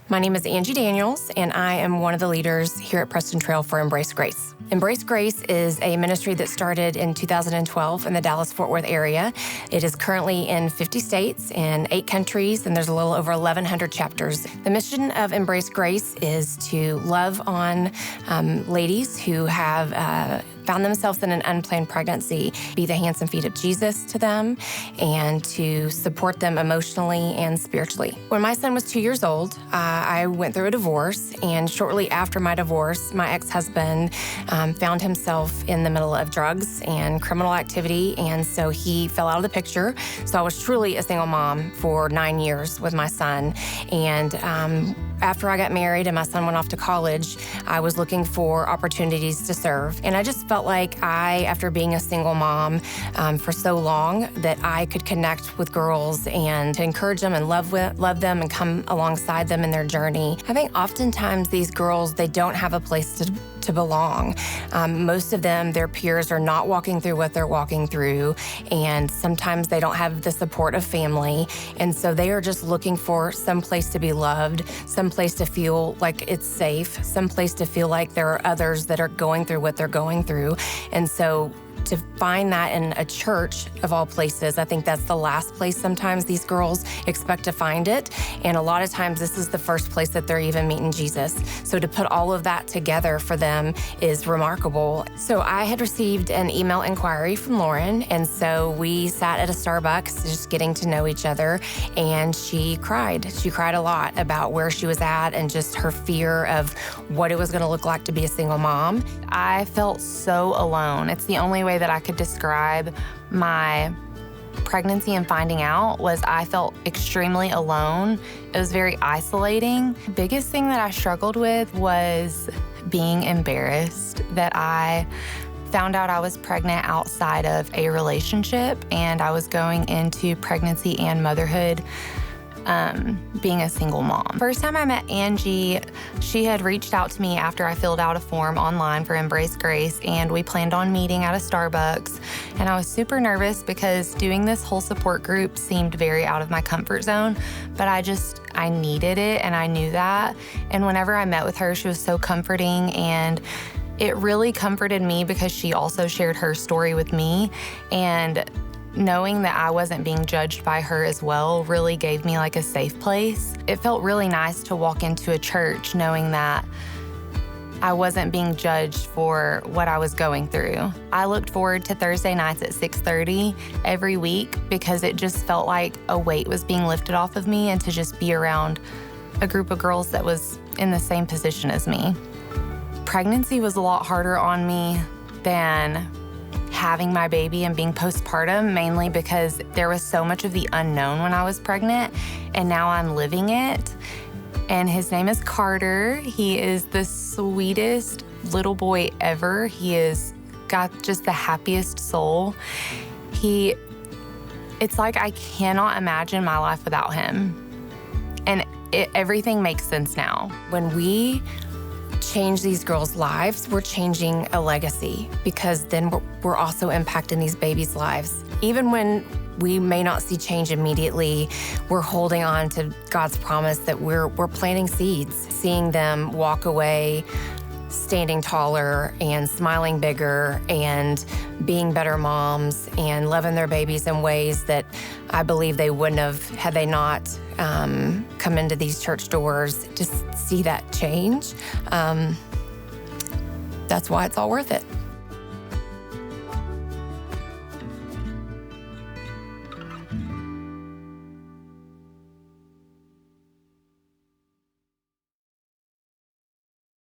My name is Angie Daniels, and I am one of the leaders here at Preston Trail for Embrace Grace. Embrace Grace is a ministry that started in 2012 in the Dallas-Fort Worth area. It is currently in 50 states in 8 countries, and there's a little over 1,100 chapters. The mission of Embrace Grace is to love on ladies who have found themselves in an unplanned pregnancy, be the hands and feet of Jesus to them, and to support them emotionally and spiritually. When my son was 2 years old, I went through a divorce, and shortly after my divorce, my ex-husband found himself in the middle of drugs and criminal activity, and so he fell out of the picture. So I was truly a single mom for 9 years with my son, and after I got married and my son went off to college, I was looking for opportunities to serve. And I just felt like after being a single mom for so long, that I could connect with girls and to encourage them and love them and come alongside them in their journey. I think oftentimes these girls, they don't have a place to belong. Most of them, their peers are not walking through what they're walking through, and sometimes they don't have the support of family, and so they are just looking for some place to be loved, some place to feel like it's safe, some place to feel like there are others that are going through what they're going through. And so to find that in a church of all places, I think that's the last place sometimes these girls expect to find it. And a lot of times this is the first place that they're even meeting Jesus. So to put all of that together for them is remarkable. So I had received an email inquiry from Lauren, and so we sat at a Starbucks just getting to know each other, and she cried. She cried a lot about where she was at and just her fear of what it was gonna look like to be a single mom. I felt so alone. It's the only way that I could describe my pregnancy and finding out was I felt extremely alone. It was very isolating. The biggest thing that I struggled with was being embarrassed that I found out I was pregnant outside of a relationship, and I was going into pregnancy and motherhood being a single mom. First time I met Angie, she had reached out to me after I filled out a form online for Embrace Grace, and we planned on meeting at a Starbucks. And I was super nervous because doing this whole support group seemed very out of my comfort zone, but I needed it, and I knew that. And whenever I met with her, she was so comforting, and it really comforted me because she also shared her story with me. And knowing that I wasn't being judged by her as well really gave me like a safe place. It felt really nice to walk into a church knowing that I wasn't being judged for what I was going through. I looked forward to Thursday nights at 6:30 every week because it just felt like a weight was being lifted off of me, and to just be around a group of girls that was in the same position as me. Pregnancy was a lot harder on me than having my baby and being postpartum, mainly because there was so much of the unknown when I was pregnant, and now I'm living it. And his name is Carter. He is the sweetest little boy ever. He has got just the happiest soul. It's like I cannot imagine my life without him. And everything makes sense now. When we change these girls' lives, we're changing a legacy, because then we're also impacting these babies' lives. Even when we may not see change immediately, we're holding on to God's promise that we're planting seeds, seeing them walk away, standing taller and smiling bigger and being better moms and loving their babies in ways that I believe they wouldn't have had they not come into these church doors. Just see that change. That's why it's all worth it.